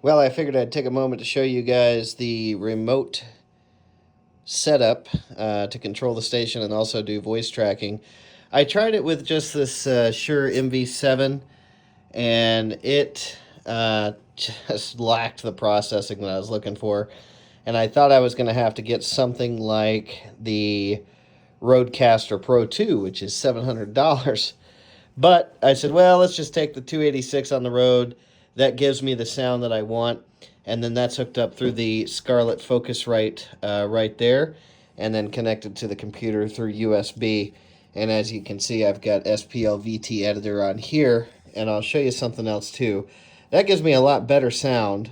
Well, I figured I'd take a moment to show you guys the remote setup to control the station and also do voice tracking. I tried it with just this Shure MV7, and it just lacked the processing that I was looking for. And I thought I was going to have to get something like the Rodecaster Pro 2, which is $700. But I said, well, let's just take the 286 on the road. That gives me the sound that I want. And then that's hooked up through the Scarlett Focusrite right there, and then connected to the computer through USB. And as you can see, I've got SPL VT Editor on here, and I'll show you something else too. That gives me a lot better sound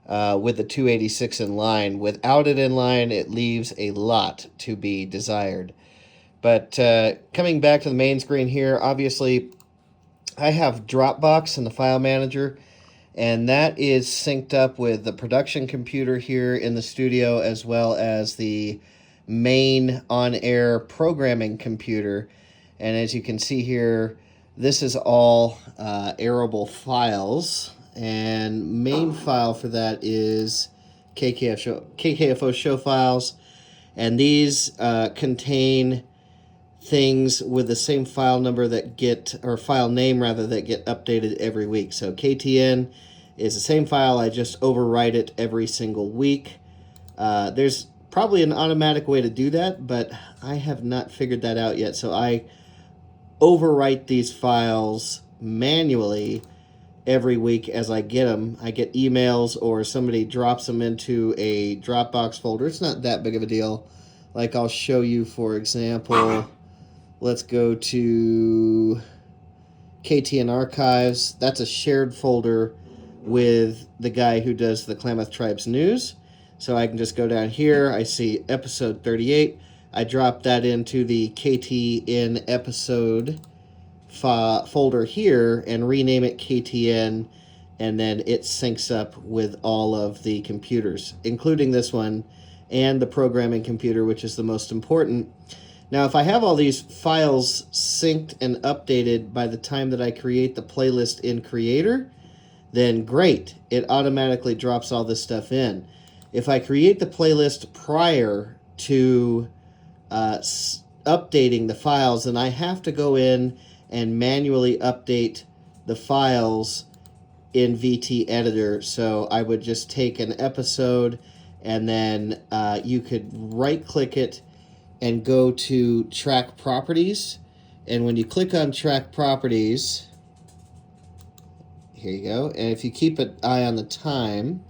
with the 286 in line. Without it in line, it leaves a lot to be desired. But coming back to the main screen here, obviously I have Dropbox in the file manager, and that is synced up with the production computer here in the studio, as well as the main on-air programming computer. And as you can see here, this is all arrowable files, and main file for that is KKFO show files, and these contain things with the same file number that get, or file name rather, that get updated every week. So KTN is the same file, I just overwrite it every single week. There's probably an automatic way to do that, but I have not figured that out yet. So I overwrite these files manually every week as I get them. I get emails or somebody drops them into a Dropbox folder. It's not that big of a deal. Like I'll show you, for example, let's go to KTN Archives. That's a shared folder with the guy who does the Klamath Tribes News. So I can just go down here. I see episode 38. I drop that into the KTN episode folder here and rename it KTN, and then it syncs up with all of the computers, including this one and the programming computer, which is the most important. Now, if I have all these files synced and updated by the time that I create the playlist in Creator, then great, it automatically drops all this stuff in. If I create the playlist prior to updating the files, then I have to go in and manually update the files in VT Editor. So I would just take an episode, and then you could right-click it and go to Track Properties. And when you click on Track Properties, here you go. And if you keep an eye on the time,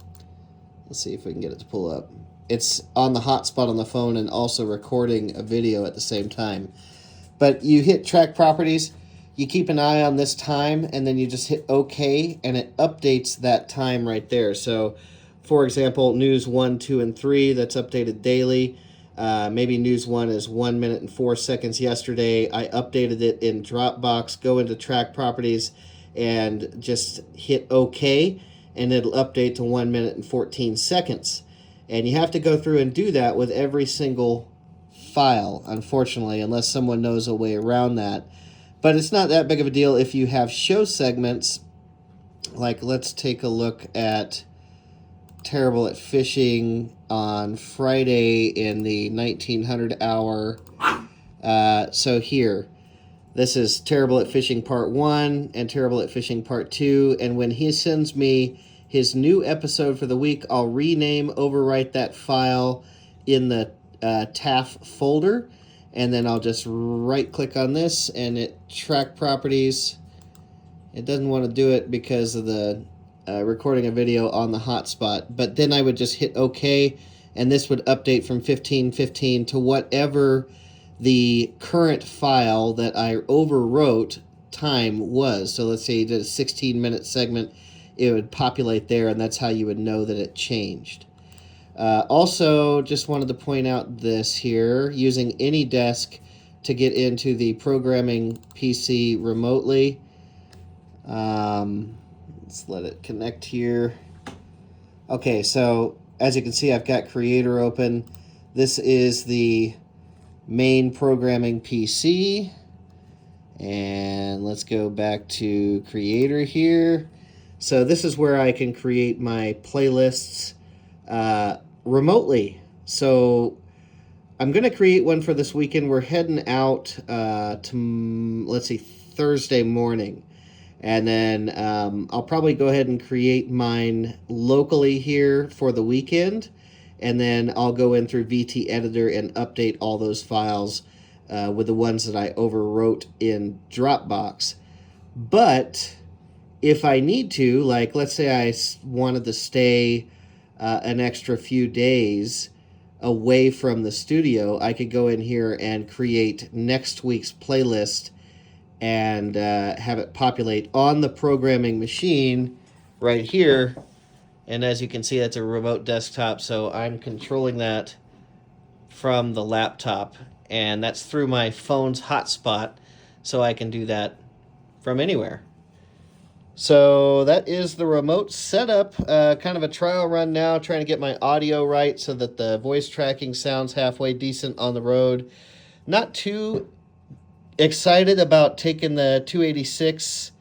let's see if we can get it to pull up. It's on the hotspot on the phone and also recording a video at the same time. But you hit Track Properties, you keep an eye on this time, and then you just hit OK, and it updates that time right there. So, for example, News 1, 2, and 3, that's updated daily. Maybe News 1 is 1 minute and 4 seconds yesterday. I updated it in Dropbox, go into Track Properties, and just hit OK, and it'll update to 1 minute and 14 seconds. And you have to go through and do that with every single file, unfortunately, unless someone knows a way around that. But it's not that big of a deal if you have show segments. Like, let's take a look at Terrible at Fishing on Friday in the 1900 hour. So here, this is Terrible at Fishing Part 1 and Terrible at Fishing Part 2. And when he sends me his new episode for the week, I'll rename, overwrite that file in the TAF folder. And then I'll just right-click on this, and it Track Properties. It doesn't want to do it because of the recording a video on the hotspot. But then I would just hit OK, and this would update from 1515 to whatever the current file that I overwrote time was. So let's say you did a 16-minute segment, it would populate there, and that's how you would know that it changed. Also, just wanted to point out this here, using AnyDesk to get into the programming PC remotely. Let's let it connect here. Okay, so as you can see, I've got Creator open. This is the main programming PC. And let's go back to Creator here. So this is where I can create my playlists remotely. So I'm going to create one for this weekend. We're heading out to, let's see, Thursday morning. And then I'll probably go ahead and create mine locally here for the weekend. And then I'll go in through VT Editor and update all those files with the ones that I overwrote in Dropbox. But if I need to, like let's say I wanted to stay an extra few days away from the studio, I could go in here and create next week's playlist and have it populate on the programming machine right here. And as you can see, that's a remote desktop, so I'm controlling that from the laptop, and that's through my phone's hotspot, so I can do that from anywhere. So that is the remote setup, kind of a trial run now, trying to get my audio right so that the voice tracking sounds halfway decent on the road. Not too excited about taking the 286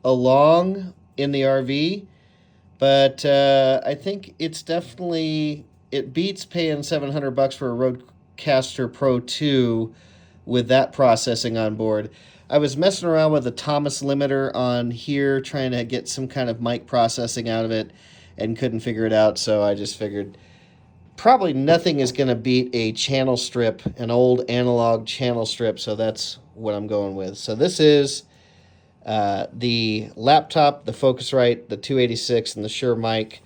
along in the RV, but I think it's definitely, it beats paying $700 for a Rodecaster Pro 2 with that processing on board. I was messing around with the Thomas limiter on here, trying to get some kind of mic processing out of it, and couldn't figure it out, so I just figured probably nothing is going to beat a channel strip, an old analog channel strip, so that's what I'm going with. So this is the laptop, the Focusrite, the 286, and the Shure mic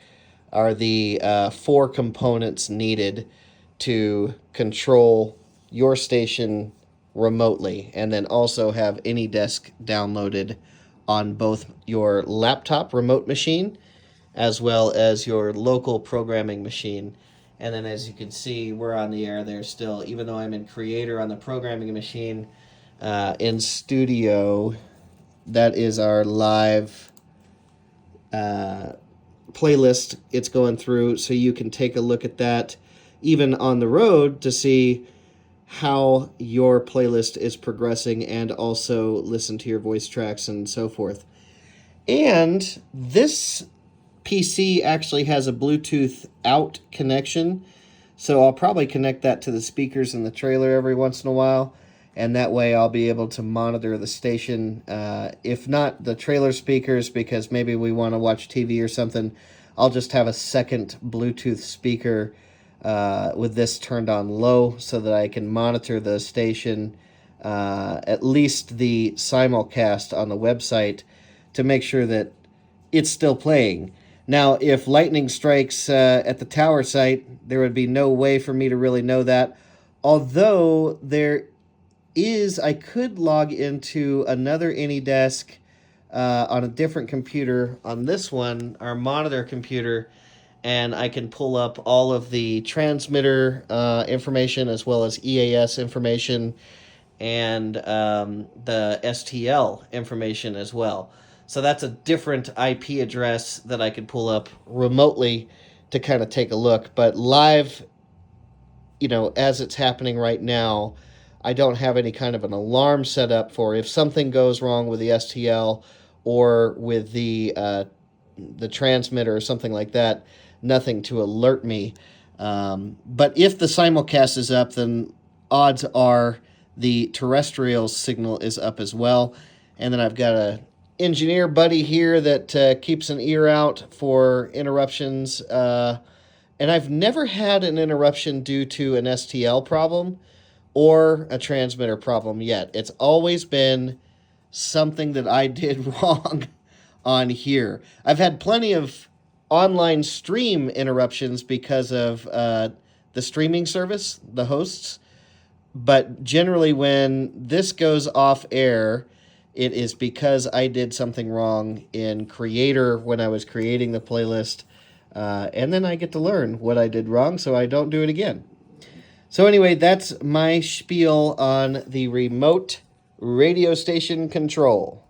are the 4 components needed to control your station remotely, and then also have AnyDesk downloaded on both your laptop remote machine as well as your local programming machine. And then as you can see, we're on the air there still, even though I'm in Creator on the programming machine. In Studio, that is our live playlist it's going through, so you can take a look at that even on the road to see how your playlist is progressing and also listen to your voice tracks and so forth. And this PC actually has a Bluetooth out connection, so I'll probably connect that to the speakers in the trailer every once in a while, and that way I'll be able to monitor the station. If not the trailer speakers, because maybe we want to watch TV or something, I'll just have a second Bluetooth speaker with this turned on low so that I can monitor the station, at least the simulcast on the website, to make sure that it's still playing. Now, if lightning strikes at the tower site, there would be no way for me to really know that. Although there is, I could log into another AnyDesk on a different computer. On this one, our monitor computer, and I can pull up all of the transmitter information as well as EAS information and the STL information as well. So that's a different IP address that I could pull up remotely to kind of take a look. But live, you know, as it's happening right now, I don't have any kind of an alarm set up for if something goes wrong with the STL or with the transmitter or something like that. Nothing to alert me. But if the simulcast is up, then odds are the terrestrial signal is up as well. And then I've got a engineer buddy here that keeps an ear out for interruptions. And I've never had an interruption due to an STL problem or a transmitter problem yet. It's always been something that I did wrong on here. I've had plenty of online stream interruptions because of the streaming service, the hosts. But generally when this goes off air, it is because I did something wrong in Creator when I was creating the playlist. And then I get to learn what I did wrong so I don't do it again. So anyway, that's my spiel on the remote radio station control.